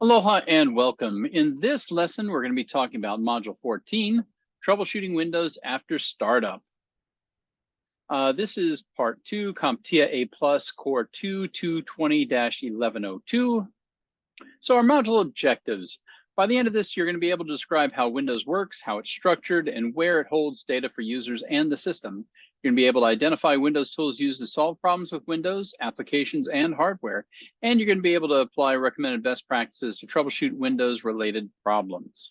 Aloha and welcome. In this lesson, we're going to be talking about Module 14, Troubleshooting Windows After Startup. This is Part 2, CompTIA A+, Core 2, 220-1102. So our module objectives. By the end of this, you're going to be able to describe how Windows works, how it's structured, and where it holds data for users and the system. You're going to be able to identify Windows tools used to solve problems with Windows, applications, and hardware. And you're going to be able to apply recommended best practices to troubleshoot Windows-related problems.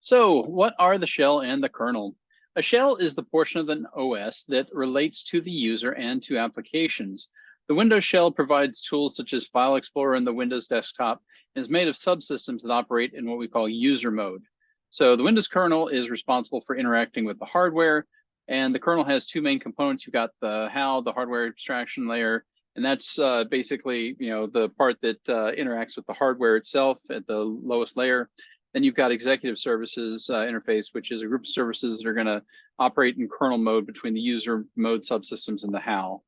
So what are the shell and the kernel? A shell is the portion of an OS that relates to the user and to applications. The Windows shell provides tools such as File Explorer and the Windows desktop and is made of subsystems that operate in what we call user mode. So the Windows kernel is responsible for interacting with the hardware, and the kernel has two main components. You've got the HAL, the hardware abstraction layer, and that's basically the part that interacts with the hardware itself at the lowest layer. Then you've got executive services interface, which is a group of services that are going to operate in kernel mode between the user mode subsystems and the HAL.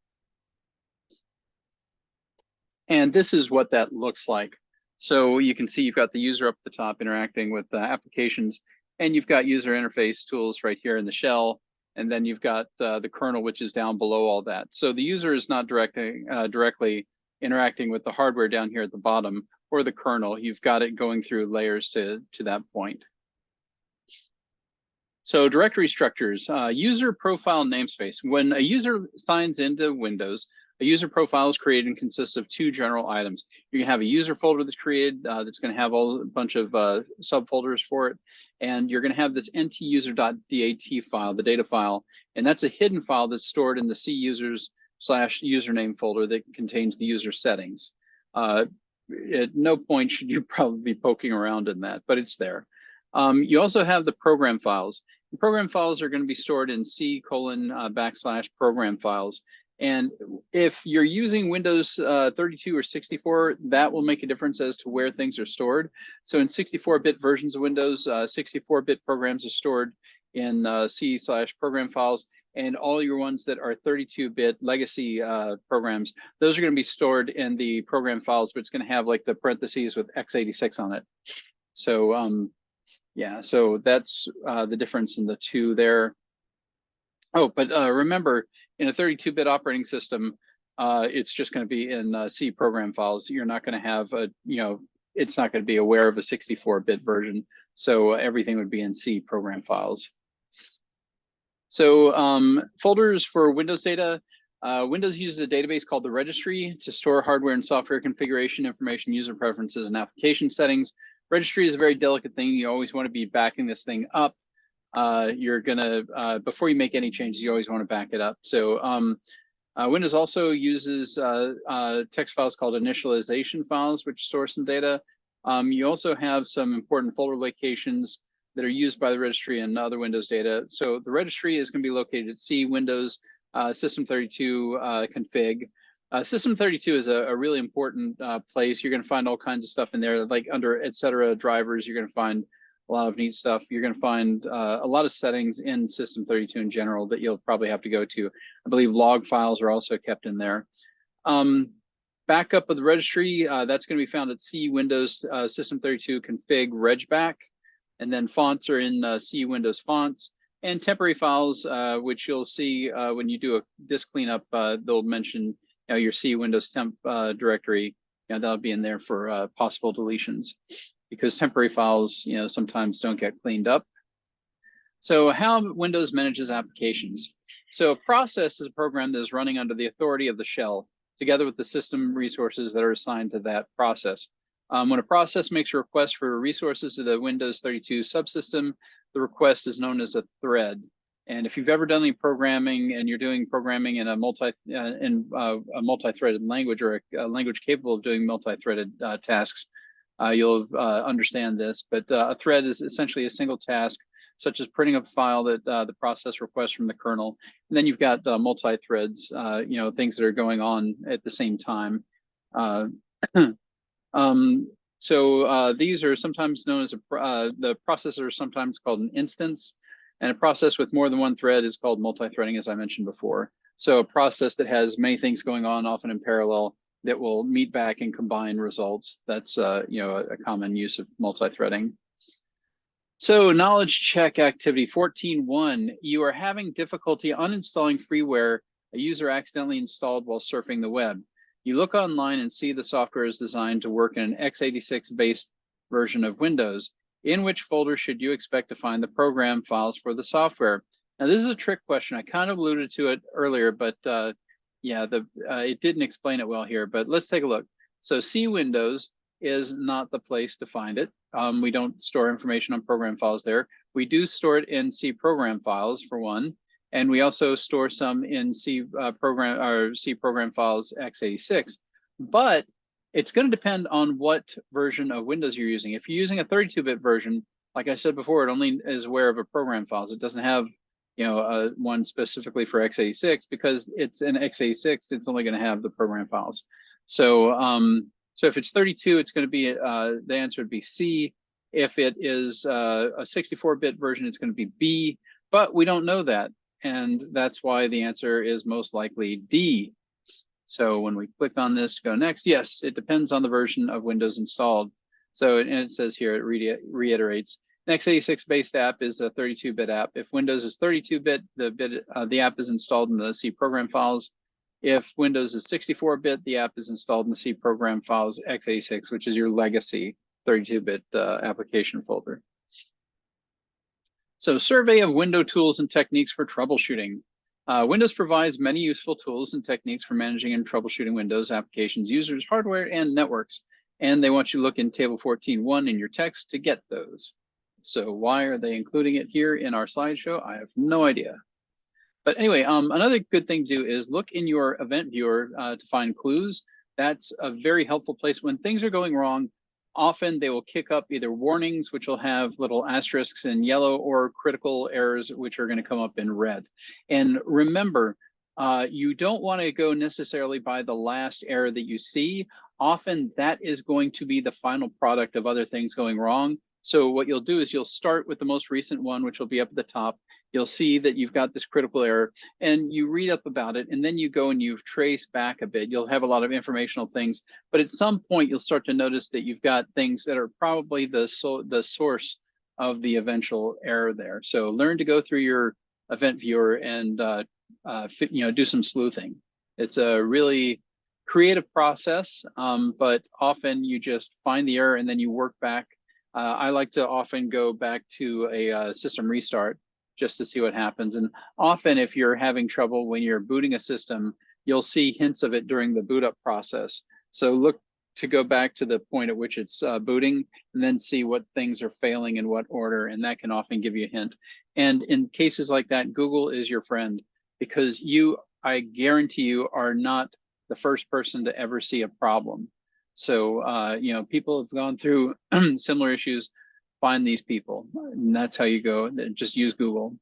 And this is what that looks like. So you can see you've got the user up at the top interacting with the applications, and you've got user interface tools right here in the shell. And then you've got the kernel, which is down below all that. So the user is not directly interacting with the hardware down here at the bottom or the kernel. You've got it going through layers to that point. So directory structures, user profile namespace. When a user signs into Windows, a user profile is created and consists of two general items. You can have a user folder that's created that's going to have a bunch of subfolders for it. And you're going to have this ntuser.dat file, the data file. And that's a hidden file that's stored in the cusers/username folder that contains the user settings. At no point should you probably be poking around in that, but it's there. You also have the program files. The program files are going to be stored in C:\program files. And if you're using Windows 32 or 64, that will make a difference as to where things are stored. So in 64-bit versions of Windows, 64-bit programs are stored in C/program files. And all your ones that are 32-bit legacy programs, those are going to be stored in the program files, but it's going to have like the parentheses with x86 on it. So yeah, so that's the difference in the two there. Oh, but remember, in a 32-bit operating system, it's just going to be in C program files. You're not going to have it's not going to be aware of a 64-bit version. So everything would be in C program files. So folders for Windows data. Windows uses a database called the registry to store hardware and software configuration information, user preferences, and application settings. Registry is a very delicate thing. You always want to be backing this thing up. You're gonna, before you make any changes, you always want to back it up. So Windows also uses text files called initialization files, which store some data. You also have some important folder locations that are used by the registry and other Windows data. So the registry is going to be located at C Windows System32 config. System32 is a really important place. You're going to find all kinds of stuff in there, like under etc. drivers. You're going to find a lot of neat stuff. You're going to find a lot of settings in System32 in general that you'll probably have to go to. I believe log files are also kept in there. Backup of the registry, that's going to be found at C Windows System32 config regback. And then fonts are in C Windows fonts. And temporary files, which you'll see when you do a disk cleanup, they'll mention your C Windows temp directory. That'll be in there for possible deletions, because temporary files sometimes don't get cleaned up. So how Windows manages applications. So a process is a program that is running under the authority of the shell, together with the system resources that are assigned to that process. When a process makes a request for resources to the Windows 32 subsystem, the request is known as a thread. And if you've ever done any programming and you're doing programming in a multi-threaded language, or a language capable of doing multi-threaded tasks, you'll understand this. But a thread is essentially a single task, such as printing a file that the process requests from the kernel. And then you've got multi-threads, things that are going on at the same time. So these are sometimes known as the processor is sometimes called an instance, and a process with more than one thread is called multi-threading, as I mentioned before. So a process that has many things going on, often in parallel, that will meet back and combine results. That's you know, a common use of multi-threading. So knowledge check activity 14.1, you are having difficulty uninstalling freeware a user accidentally installed while surfing the web. You look online and see the software is designed to work in an x86 based version of Windows. In which folder should you expect to find the program files for the software? Now this is a trick question. I kind of alluded to it earlier, but yeah, it didn't explain it well here, but let's take a look. So C Windows is not the place to find it. We don't store information on program files there. We do store it in C program files for one, and we also store some in C program files x86. But it's going to depend on what version of Windows you're using. If you're using a 32-bit version, like I said before, it only is aware of a program files. It doesn't have, you know, one specifically for x86 because it's an x86. It's only going to have the program files. So so if it's 32, it's going to be, the answer would be C. If it is a 64-bit version, it's going to be B, but we don't know that. And that's why the answer is most likely D. So when we click on this to go next, yes, it depends on the version of Windows installed. So, and it says here, it reiterates, an x86-based app is a 32-bit app. If Windows is 32-bit, the app is installed in the C program files. If Windows is 64-bit, the app is installed in the C program files x86, which is your legacy 32-bit application folder. So survey of window tools and techniques for troubleshooting. Windows provides many useful tools and techniques for managing and troubleshooting Windows applications, users, hardware, and networks. And they want you to look in table 14.1 in your text to get those. So why are they including it here in our slideshow? I have no idea. But anyway, another good thing to do is look in your event viewer to find clues. That's a very helpful place. When things are going wrong, often they will kick up either warnings, which will have little asterisks in yellow, or critical errors, which are going to come up in red. And remember, you don't want to go necessarily by the last error that you see. Often that is going to be the final product of other things going wrong. So what you'll do is you'll start with the most recent one, which will be up at the top. You'll see that you've got this critical error and you read up about it, and then you go and you trace back a bit. You'll have a lot of informational things, but at some point you'll start to notice that you've got things that are probably the source of the eventual error there. So learn to go through your event viewer and you know, do some sleuthing. It's a really creative process, but often you just find the error and then you work back. I like to often go back to a system restart just to see what happens. And often if you're having trouble when you're booting a system, you'll see hints of it during the boot up process. So look to go back to the point at which it's booting and then see what things are failing in what order. And that can often give you a hint. And in cases like that, Google is your friend, because you, I guarantee you, are not the first person to ever see a problem. So, you know, people have gone through similar issues. Find these people, and that's how you go. Just use Google.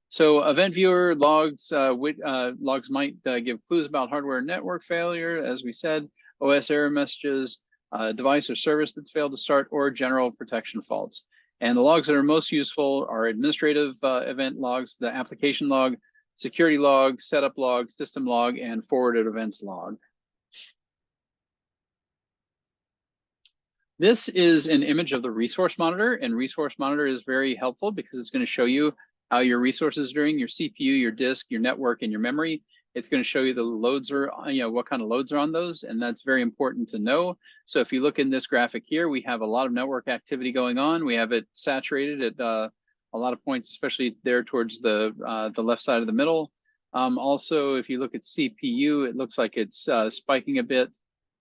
So event viewer logs, logs might give clues about hardware and network failure, as we said, OS error messages, device or service that's failed to start, or general protection faults. And the logs that are most useful are administrative event logs, the application log, security log, setup log, system log, and forwarded events log. This is an image of the resource monitor, and resource monitor is very helpful because it's going to show you how your resources are doing, your CPU, your disk, your network, and your memory. It's going to show you the loads are, you know, what kind of loads are on those, and that's very important to know. So if you look in this graphic here, we have a lot of network activity going on. We have it saturated at a lot of points, especially there towards the left side of the middle. Also, if you look at CPU, it looks like it's spiking a bit.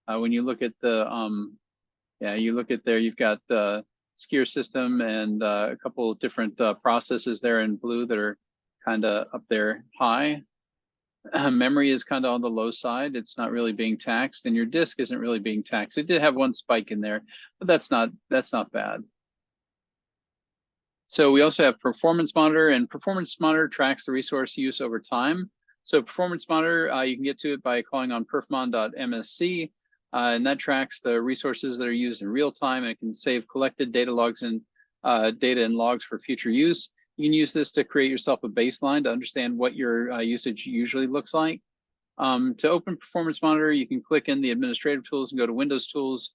When you look at the yeah, you look at there, you've got the secure system and a couple of different processes there in blue that are kind of up there high. Memory is kind of on the low side. It's not really being taxed, and your disk isn't really being taxed. It did have one spike in there, but that's not bad. So we also have performance monitor, and performance monitor tracks the resource use over time. So performance monitor, you can get to it by calling on perfmon.msc. And that tracks the resources that are used in real time, and it can save collected data logs and data and logs for future use. You can use this to create yourself a baseline to understand what your usage usually looks like. To open Performance Monitor, you can click in the administrative tools and go to Windows Tools,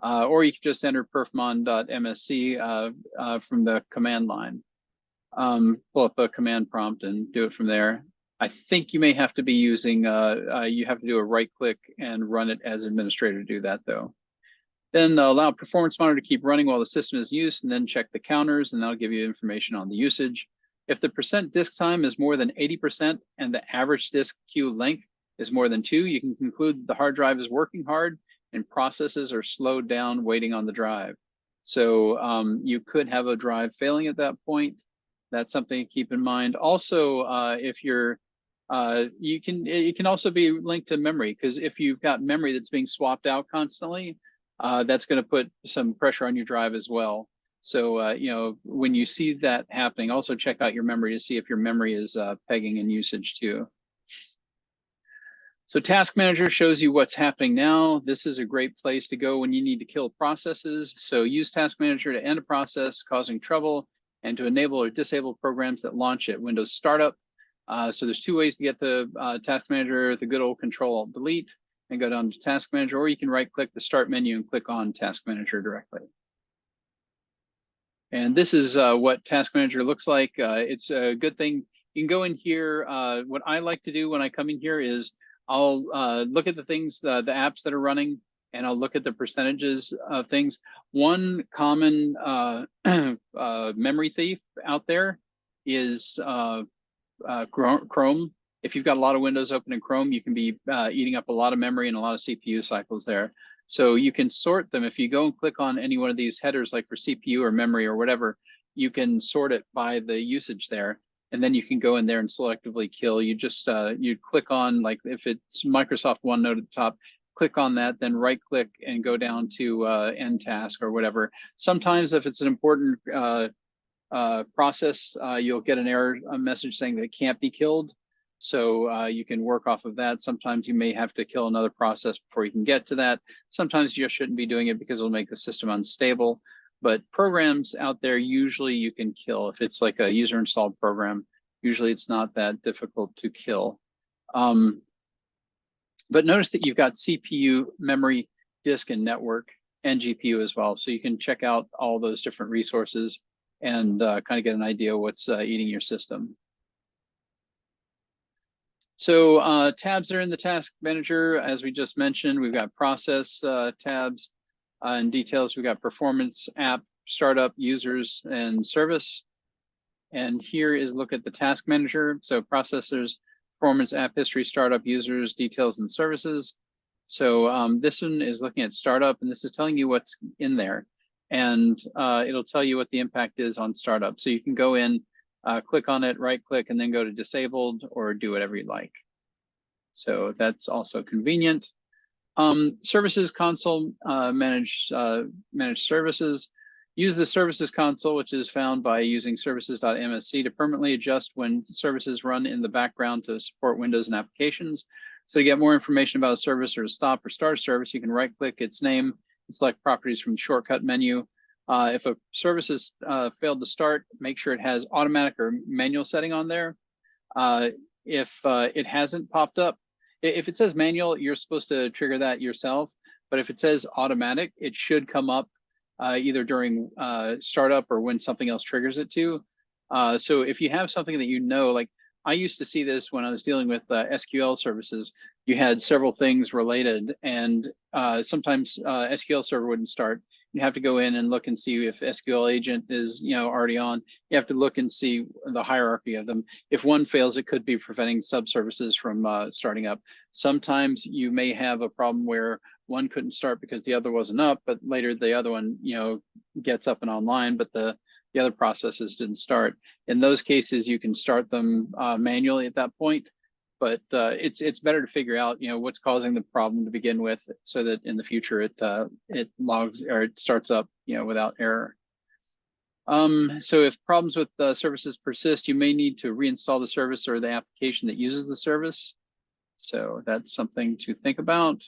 or you can just enter perfmon.msc from the command line. Pull up a command prompt and do it from there. I think you may have to be using, you have to do a right click and run it as administrator to do that though. Then allow Performance Monitor to keep running while the system is used, and then check the counters, and that'll give you information on the usage. If the percent disk time is more than 80% and the average disk queue length is more than 2, you can conclude the hard drive is working hard and processes are slowed down waiting on the drive. So you could have a drive failing at that point. That's something to keep in mind. Also, if you're, it can also be linked to memory, because if you've got memory that's being swapped out constantly, that's going to put some pressure on your drive as well. So, you know, when you see that happening, also check out your memory to see if your memory is pegging in usage too. So Task Manager shows you what's happening now. This is a great place to go when you need to kill processes. So use Task Manager to end a process causing trouble and to enable or disable programs that launch at Windows Startup. So there's 2 ways to get the Task Manager, the good old Control-Alt-Delete, and go down to Task Manager, or you can right-click the Start menu and click on Task Manager directly. And this is what Task Manager looks like. It's a good thing. You can go in here. What I like to do when I come in here is I'll look at the things, the apps that are running, and I'll look at the percentages of things. One common memory thief out there is Chrome. If you've got a lot of windows open in Chrome, you can be eating up a lot of memory and a lot of CPU cycles there. So you can sort them. If you go and click on any one of these headers, like for CPU or memory or whatever, you can sort it by the usage there. And then you can go in there and selectively kill. You just, you click on, like if it's Microsoft OneNote at the top, click on that, then right click and go down to end task or whatever. Sometimes if it's an important process, you'll get an error message saying that it can't be killed. So you can work off of that. Sometimes you may have to kill another process before you can get to that. Sometimes you just shouldn't be doing it because it'll make the system unstable. But programs out there, usually you can kill. If it's like a user installed program, usually it's not that difficult to kill. But notice that you've got CPU, memory, disk, and network, and GPU as well. So you can check out all those different resources and kind of get an idea what's eating your system. So tabs are in the Task Manager. As we just mentioned, we've got process tabs and details. We've got performance, app, startup, users, and service. And here is look at the Task Manager. So processors, performance, app history, startup, users, details, and services. So this one is looking at startup, and this is telling you what's in there. And it'll tell you what the impact is on startup. So you can go in, click on it, right click, and then go to disabled or do whatever you like. So that's also convenient. Services console, manage services. Use the services console, which is found by using services.msc to permanently adjust when services run in the background to support Windows and applications. So to get more information about a service or to stop or start a service, you can right click its name and select properties from the shortcut menu. If a service has failed to start, make sure it has automatic or manual setting on there. If it hasn't popped up, if it says manual, you're supposed to trigger that yourself. But if it says automatic, it should come up either during startup or when something else triggers it to. So if you have something that you know, like I used to see this when I was dealing with SQL services, you had several things related, and sometimes SQL server wouldn't start. You have to go in and look and see if SQL agent is, you know, already on. You have to look and see the hierarchy of them. If one fails, it could be preventing subservices from starting up. Sometimes you may have a problem where one couldn't start because the other wasn't up, but later the other one, you know, gets up and online, but the other processes didn't start. In those cases, you can start them manually at that point. But it's better to figure out, you know, what's causing the problem to begin with, so that in the future it logs or it starts up, you know, without error. So if problems with services persist, you may need to reinstall the service or the application that uses the service. So that's something to think about.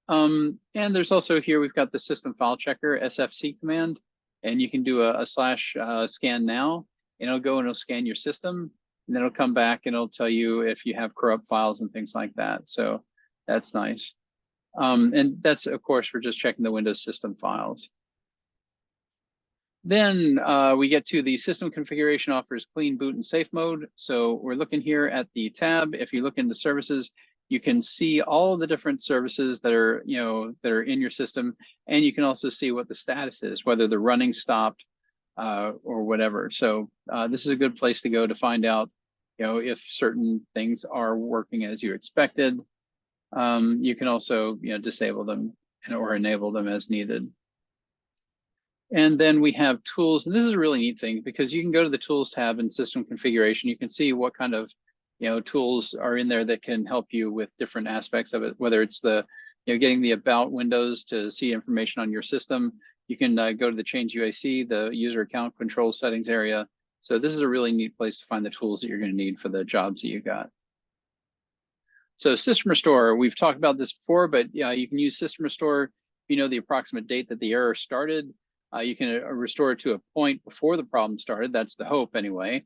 And there's also here we've got the system file checker SFC command, and you can do a /scan now, and it'll go and it'll scan your system. and then it'll come back and it'll tell you if you have corrupt files and things like that. So that's nice. And that's, of course, for just checking the Windows system files. Then we get to the system configuration offers clean boot and safe mode. So we're looking here at the tab. If you look into services, you can see all the different services that are, that are in your system, and you can also see what the status is, whether they're running, stopped, or whatever. So this is a good place to go to find out, if certain things are working as you expected. You can also, disable them or enable them as needed. And then we have tools, and this is a really neat thing because you can go to the tools tab in system configuration. You can see what kind of tools are in there that can help you with different aspects of it, whether it's the getting the about windows to see information on your system. You can go to the change UAC, the user account control settings area. So this is a really neat place to find the tools that you're going to need for the jobs that you got. So system restore, we've talked about this before, but you can use system restore if you know the approximate date that the error started. You can restore it to a point before the problem started. That's the hope anyway.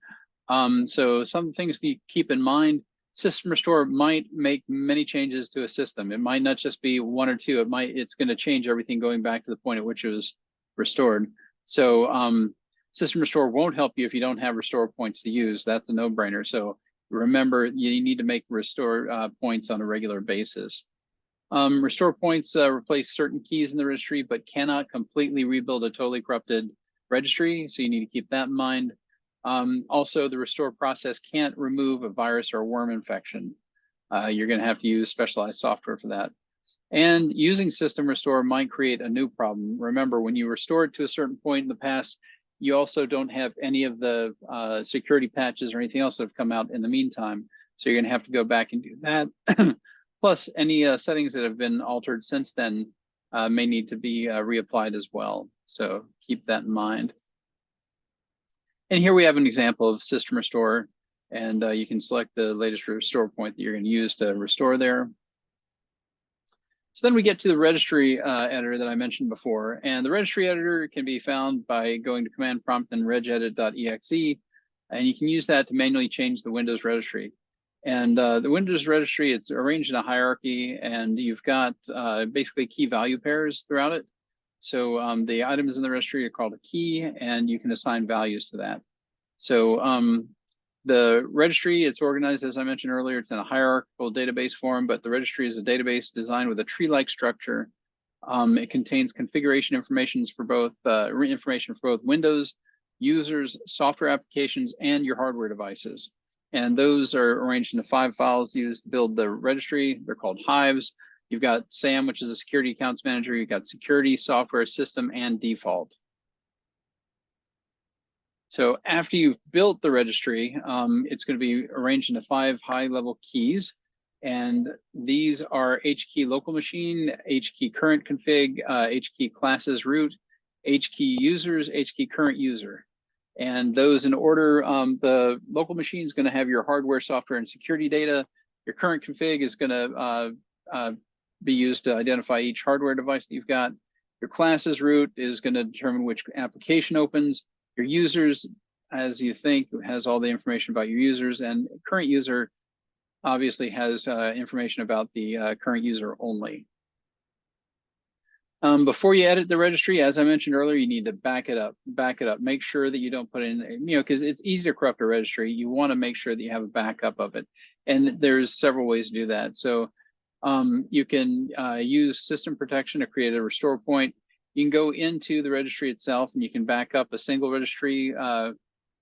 So some things to keep in mind: system restore might make many changes to a system. It might not just be one or two. It's going to change everything going back to the point at which it was restored. So system restore won't help you if you don't have restore points to use. That's a no-brainer. So remember, you need to make restore points on a regular basis. Restore points replace certain keys in the registry, but cannot completely rebuild a totally corrupted registry. So you need to keep that in mind. Also, the restore process can't remove a virus or a worm infection. You're going to have to use specialized software for that. And using system restore might create a new problem. Remember, when you restore it to a certain point in the past, you also don't have any of the security patches or anything else that have come out in the meantime. So you're going to have to go back and do that. Plus, any settings that have been altered since then may need to be reapplied as well. So keep that in mind. And here we have an example of system restore, and you can select the latest restore point that you're going to use to restore there. So then we get to the registry editor that I mentioned before, and the registry editor can be found by going to command prompt and regedit.exe, and you can use that to manually change the Windows registry. And the Windows registry, it's arranged in a hierarchy, and you've got basically key value pairs throughout it. So the items in the registry are called a key, and you can assign values to that. So the registry, it's organized, as I mentioned earlier, it's in a hierarchical database form, but the registry is a database designed with a tree-like structure. It contains configuration information for both Windows, users, software applications, and your hardware devices. And those are arranged into 5 files used to build the registry. They're called hives. You've got SAM, which is a security accounts manager. You've got security, software, system, and default. So after you've built the registry, it's going to be arranged into 5 high-level keys. And these are HKey local machine, HKey current config, HKey classes root, HKey users, HKey current user. And those in order, the local machine is going to have your hardware, software, and security data. Your current config is going to be used to identify each hardware device that you've got. Your classes root is going to determine which application opens. Your users, as you think, has all the information about your users, and current user obviously has information about the current user only. Before you edit the registry, as I mentioned earlier, you need to back it up. Make sure that you don't put in, because it's easy to corrupt a registry. You want to make sure that you have a backup of it. And there's several ways to do that. So you can use system protection to create a restore point. You can go into the registry itself and you can back up a single registry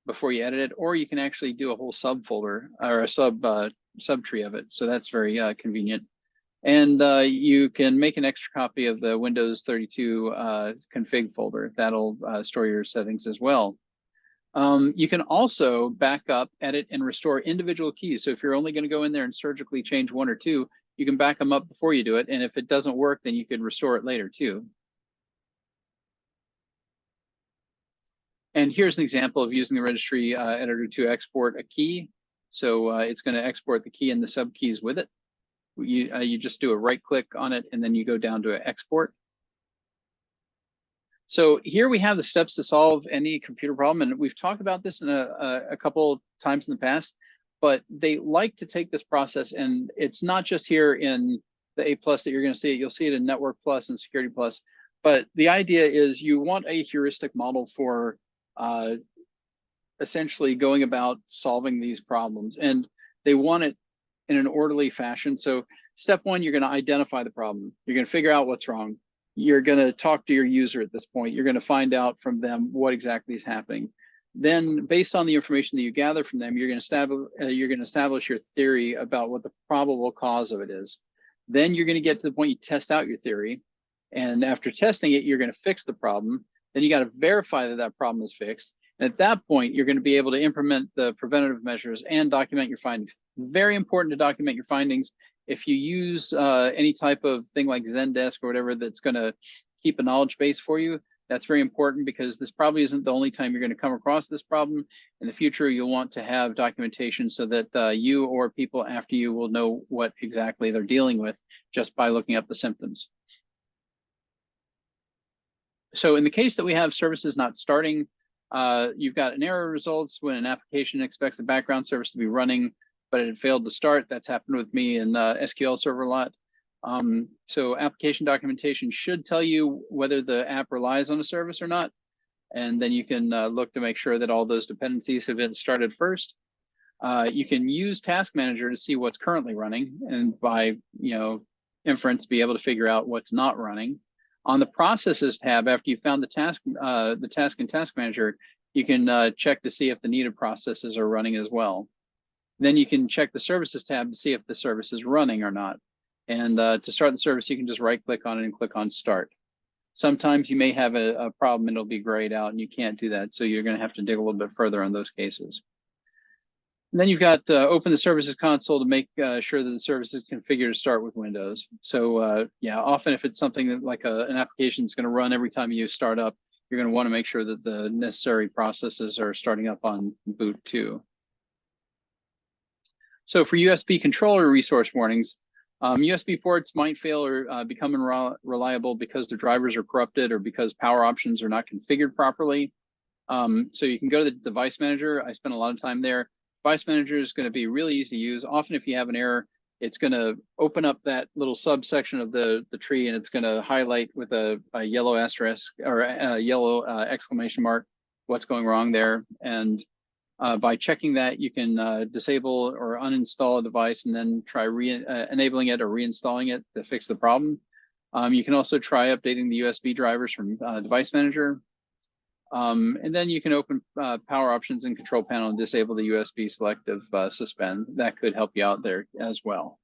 before you edit it, or you can actually do a whole subfolder or a subtree of it. So that's very convenient. And you can make an extra copy of the Windows 32 config folder. That'll store your settings as well. You can also back up, edit, and restore individual keys. So if you're only going to go in there and surgically change 1 or 2, you can back them up before you do it. And if it doesn't work, then you could restore it later too. And here's an example of using the registry editor to export a key. So it's going to export the key and the subkeys with it. You just do a right click on it and then you go down to export. So here we have the steps to solve any computer problem, and we've talked about this in a couple times in the past. but they like to take this process, and it's not just here in the A+ that you're going to see it. You'll see it in Network Plus and Security Plus. But the idea is you want a heuristic model for essentially going about solving these problems, and they want it in an orderly fashion. So step one, you're going to identify the problem. You're going to figure out what's wrong. You're going to talk to your user at this point. You're going to find out from them what exactly is happening. Then, based on the information that you gather from them, you're going to establish your theory about what the probable cause of it is. Then you're going to get to the point you test out your theory, and after testing it, you're going to fix the problem. Then you got to verify that that problem is fixed. And at that point, you're going to be able to implement the preventative measures and document your findings. Very important to document your findings. If you use any type of thing like Zendesk or whatever that's going to keep a knowledge base for you, that's very important, because this probably isn't the only time you're going to come across this problem. In the future, you'll want to have documentation so that you or people after you will know what exactly they're dealing with just by looking up the symptoms. So in the case that we have services not starting, you've got an error results when an application expects the background service to be running, but it failed to start. That's happened with me in SQL Server a lot. So application documentation should tell you whether the app relies on a service or not. And then you can look to make sure that all those dependencies have been started first. You can use Task Manager to see what's currently running, and by inference, be able to figure out what's not running. On the Processes tab, after you found the task in Task Manager, you can check to see if the needed processes are running as well. Then you can check the Services tab to see if the service is running or not. And to start the service, you can just right-click on it and click on Start. Sometimes you may have a problem and it'll be grayed out, and you can't do that. So you're going to have to dig a little bit further on those cases. And then you've got open the services console to make sure that the service is configured to start with Windows. So yeah, often if it's something that like an application is going to run every time you start up, you're going to want to make sure that the necessary processes are starting up on boot too. So for USB controller resource warnings, USB ports might fail or become unreliable because their drivers are corrupted or because power options are not configured properly. So you can go to the device manager. I spent a lot of time there. Device manager is going to be really easy to use. Often if you have an error, it's going to open up that little subsection of the tree, and it's going to highlight with a yellow asterisk or a yellow exclamation mark what's going wrong there. And by checking that, you can disable or uninstall a device and then try enabling it or reinstalling it to fix the problem. You can also try updating the USB drivers from Device Manager. And then you can open power options and control panel and disable the USB selective suspend. That could help you out there as well.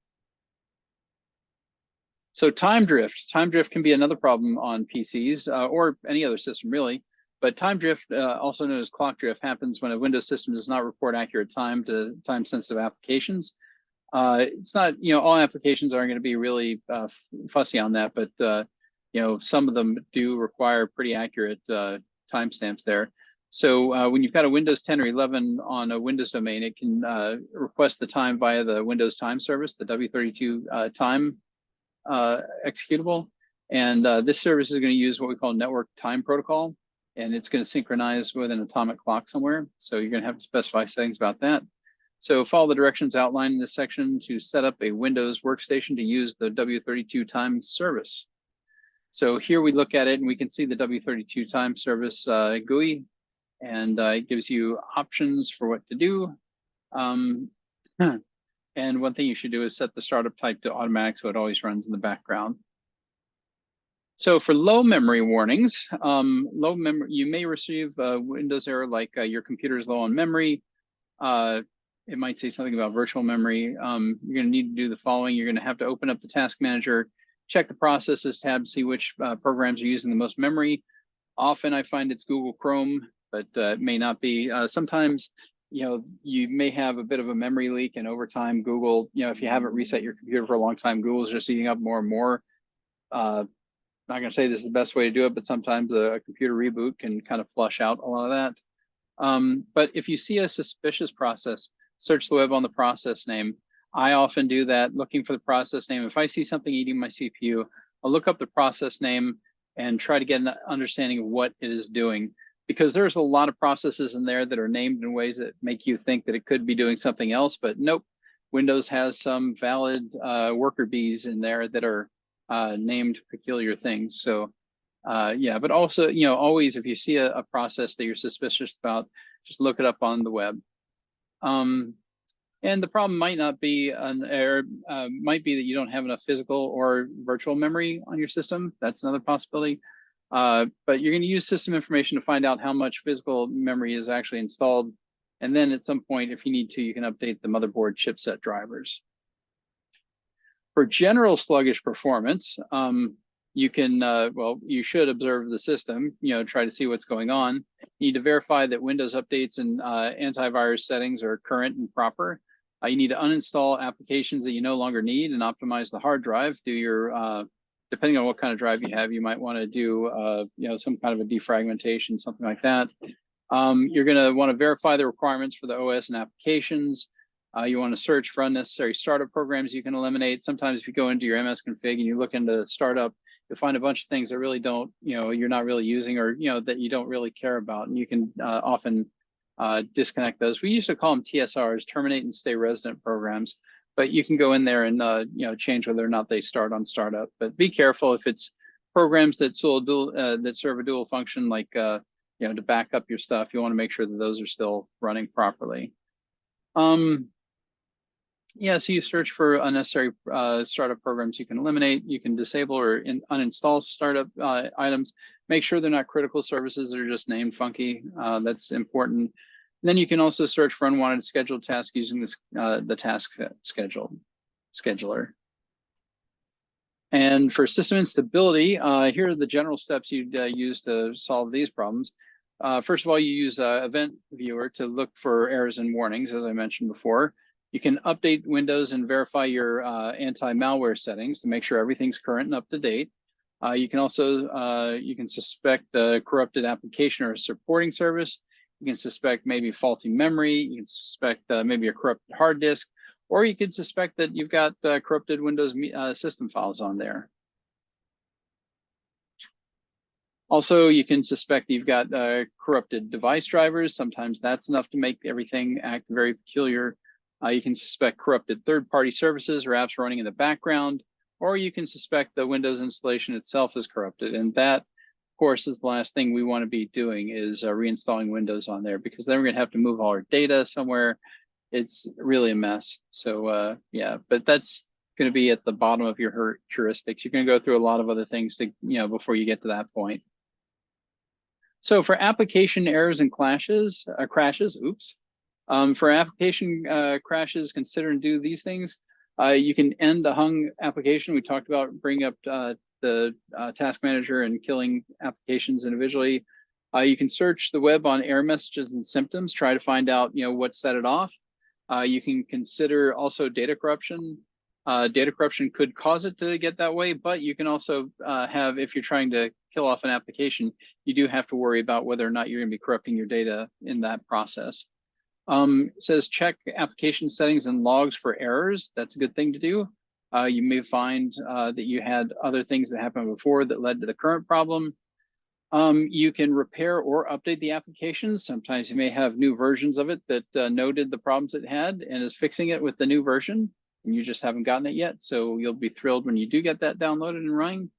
So time drift. Time drift can be another problem on PCs or any other system really. But time drift, also known as clock drift, happens when a Windows system does not report accurate time to time-sensitive applications. It's not, all applications aren't going to be really fussy on that, but some of them do require pretty accurate timestamps there. So when you've got a Windows 10 or 11 on a Windows domain, it can request the time via the Windows Time Service, the W32 time executable. And this service is going to use what we call network time protocol, and it's going to synchronize with an atomic clock somewhere. So you're going to have to specify settings about that. So follow the directions outlined in this section to set up a Windows workstation to use the W32 time service. So here we look at it and we can see the W32 time service GUI, and it gives you options for what to do. And one thing you should do is set the startup type to automatic so it always runs in the background. So for low memory warnings, you may receive a Windows error like your computer is low on memory. It might say something about virtual memory. You're going to need to do the following. You're going to have to open up the Task Manager, check the Processes tab, see which programs are using the most memory. Often I find it's Google Chrome, but it may not be. Sometimes, you may have a bit of a memory leak, and over time, Google, if you haven't reset your computer for a long time, Google's just eating up more and more. Not going to say this is the best way to do it, but sometimes a computer reboot can kind of flush out a lot of that. But if you see a suspicious process, search the web on the process name. I often do that, looking for the process name. If I see something eating my CPU, I'll look up the process name and try to get an understanding of what it is doing. because there's a lot of processes in there that are named in ways that make you think that it could be doing something else, but nope. Windows has some valid worker bees in there that are named peculiar things. So yeah, but also, always if you see a process that you're suspicious about, just look it up on the web. And the problem might not be an error, might be that you don't have enough physical or virtual memory on your system. That's another possibility. But you're going to use system information to find out how much physical memory is actually installed. And then at some point, if you need to, you can update the motherboard chipset drivers. For general sluggish performance, you can, well, you should observe the system, try to see what's going on. You need to verify that Windows updates and antivirus settings are current and proper. You need to uninstall applications that you no longer need and optimize the hard drive. Do your, depending on what kind of drive you have, you might want to do, some kind of a defragmentation, something like that. You're going to want to verify the requirements for the OS and applications. You want to search for unnecessary startup programs you can eliminate. Sometimes if you go into your MS config and you look into startup, you'll find a bunch of things that really don't, you're not really using, or, that you don't really care about. And you can often disconnect those. We used to call them TSRs, terminate and stay resident programs, but you can go in there and, change whether or not they start on startup. But be careful if it's programs that serve a dual function, like, to back up your stuff. You want to make sure that those are still running properly. Yeah, so you search for unnecessary startup programs you can eliminate. You can disable or uninstall startup items. Make sure they're not critical services that are just named funky. That's important. And then you can also search for unwanted scheduled tasks using this, the task scheduler. And for system instability, here are the general steps you'd use to solve these problems. First of all, you use Event Viewer to look for errors and warnings, as I mentioned before. You can update Windows and verify your anti-malware settings to make sure everything's current and up to date. You can also, you can suspect a corrupted application or a supporting service. You can suspect maybe faulty memory. You can suspect maybe a corrupted hard disk, or you could suspect that you've got corrupted Windows system files on there. Also, you can suspect you've got corrupted device drivers. Sometimes that's enough to make everything act very peculiar. You can suspect corrupted third-party services or apps running in the background, or you can suspect the Windows installation itself is corrupted. And that, of course, is the last thing we want to be doing, is reinstalling Windows on there, because then we're going to have to move all our data somewhere. It's really a mess. So yeah, but that's going to be at the bottom of your heuristics. You're going to go through a lot of other things to, before you get to that point. So for application errors and crashes, oops. For application crashes, consider and do these things. You can end a hung application. We talked about bringing up the task manager and killing applications individually. You can search the web on error messages and symptoms, try to find out what set it off. You can consider also data corruption. Data corruption could cause it to get that way, but you can also have, if you're trying to kill off an application, you do have to worry about whether or not you're going to be corrupting your data in that process. It says check application settings and logs for errors. That's a good thing to do. You may find that you had other things that happened before that led to the current problem. You can repair or update the application. Sometimes you may have new versions of it that noted the problems it had and is fixing it with the new version, and you just haven't gotten it yet. So you'll be thrilled when you do get that downloaded and running.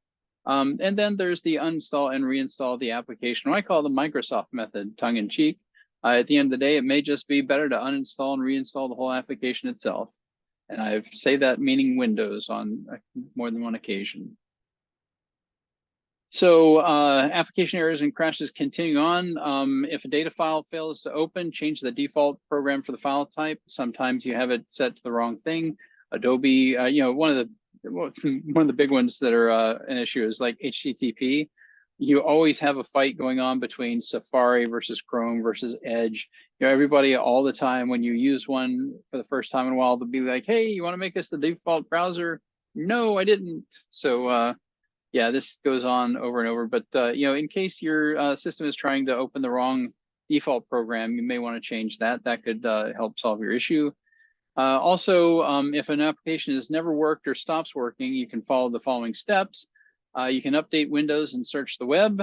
And then there's the uninstall and reinstall the application. I call the Microsoft method, tongue in cheek. At the end of the day, it may just be better to uninstall and reinstall the whole application itself. And I say that meaning Windows on more than one occasion. So application errors and crashes continue on. If a data file fails to open, change the default program for the file type. Sometimes you have it set to the wrong thing. Adobe, one of the big ones that are an issue is like HTTP. You always have a fight going on between Safari versus Chrome versus Edge. Everybody all the time, when you use one for the first time in a while, they'll be like, hey, you want to make this the default browser? No, I didn't. So yeah, this goes on over and over. But in case your system is trying to open the wrong default program, you may want to change that. That could help solve your issue. Also, if an application has never worked or stops working, you can follow the following steps. You can update Windows and search the web.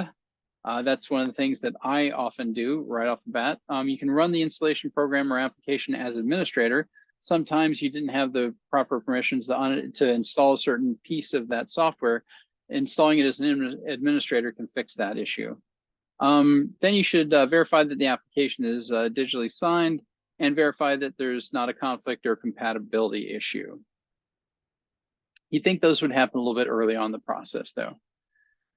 That's one of the things that I often do right off the bat. You can run the installation program or application as administrator. Sometimes you didn't have the proper permissions to install a certain piece of that software. Installing it as an administrator can fix that issue. Then you should verify that the application is digitally signed and verify that there's not a conflict or compatibility issue. You'd think those would happen a little bit early on in the process, though.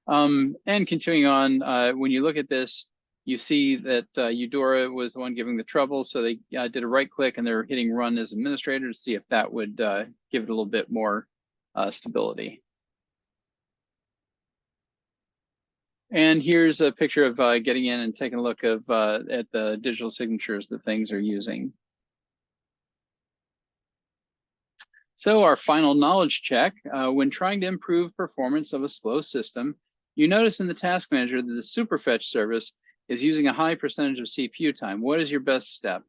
And continuing on, when you look at this, you see that Eudora was the one giving the trouble. So they did a right click and they're hitting run as administrator to see if that would give it a little bit more stability. And here's a picture of getting in and taking a look at the digital signatures that things are using. So our final knowledge check, when trying to improve performance of a slow system, you notice in the task manager that the superfetch service is using a high percentage of CPU time. What is your best step?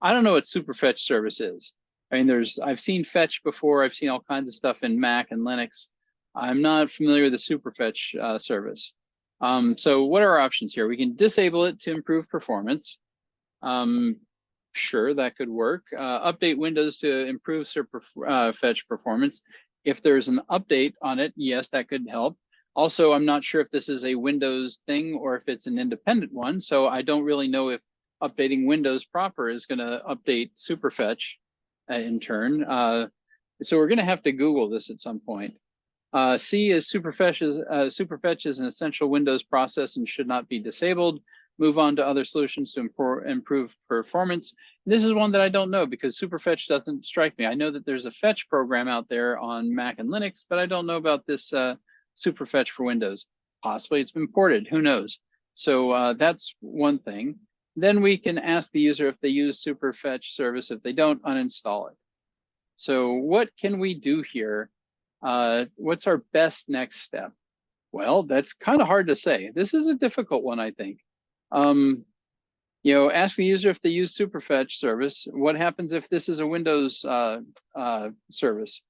I don't know what superfetch service is. I mean, I've seen fetch before. I've seen all kinds of stuff in Mac and Linux. I'm not familiar with the superfetch service. So what are our options here? We can disable it to improve performance. Sure, that could work. Update Windows to improve fetch performance. If there's an update on it, yes, that could help. Also, I'm not sure if this is a Windows thing or if it's an independent one. So I don't really know if updating Windows proper is going to update superfetch in turn. So we're going to have to Google this at some point. C is superfetch is an essential Windows process and should not be disabled. Move on to other solutions to improve performance. And this is one that I don't know because superfetch doesn't strike me. I know that there's a fetch program out there on Mac and Linux, but I don't know about this superfetch for Windows. Possibly it's been ported, who knows? So that's one thing. Then we can ask the user if they use superfetch service. If they don't, uninstall it. So what can we do here? What's our best next step? Well, that's kind of hard to say. This is a difficult one, I think. Ask the user if they use superfetch service. What happens if this is a Windows service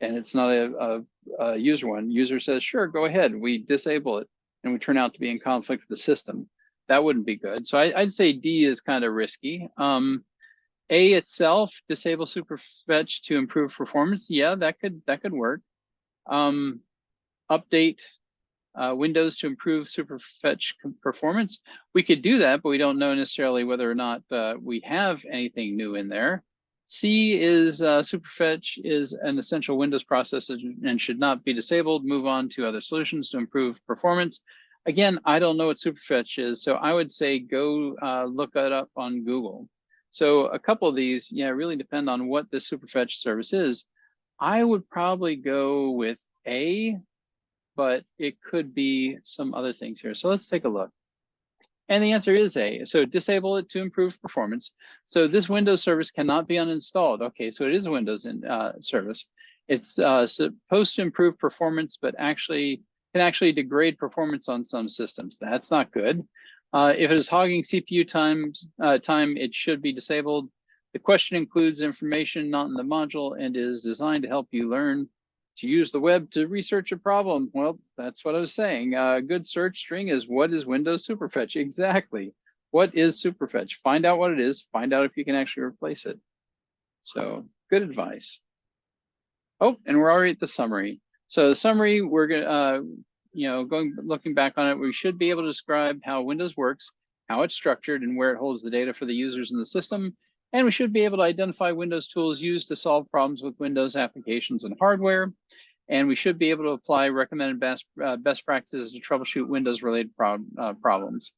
and it's not a user one? User says, sure, go ahead. We disable it and we turn out to be in conflict with the system. That wouldn't be good. So I'd say D is kind of risky. A itself, disable superfetch to improve performance. Yeah, that could work. Update Windows to improve superfetch performance. We could do that, but we don't know necessarily whether or not we have anything new in there. C is superfetch is an essential Windows process and should not be disabled. Move on to other solutions to improve performance. Again, I don't know what superfetch is, so I would say go look it up on Google. So a couple of these, really depend on what the superfetch service is. I would probably go with A, but it could be some other things here. So let's take a look. And the answer is A. So disable it to improve performance. So this Windows service cannot be uninstalled. Okay, so it is a Windows service. It's supposed to improve performance, but can actually degrade performance on some systems. That's not good. If it is hogging CPU time, it should be disabled. The question includes information not in the module and is designed to help you learn to use the web to research a problem. Well, that's what I was saying. A good search string is what is Windows superfetch? Exactly. What is superfetch? Find out what it is. Find out if you can actually replace it. So good advice. Oh, and we're already at the summary. So the summary, we're gonna, looking back on it, we should be able to describe how Windows works, how it's structured, and where it holds the data for the users in the system. And we should be able to identify Windows tools used to solve problems with Windows applications and hardware. And we should be able to apply recommended best practices to troubleshoot Windows-related problems.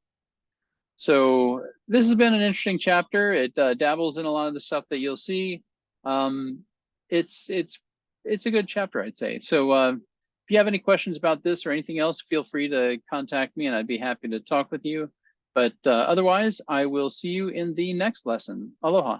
So this has been an interesting chapter. It dabbles in a lot of the stuff that you'll see. It's a good chapter, I'd say. So if you have any questions about this or anything else, feel free to contact me and I'd be happy to talk with you. But otherwise, I will see you in the next lesson. Aloha.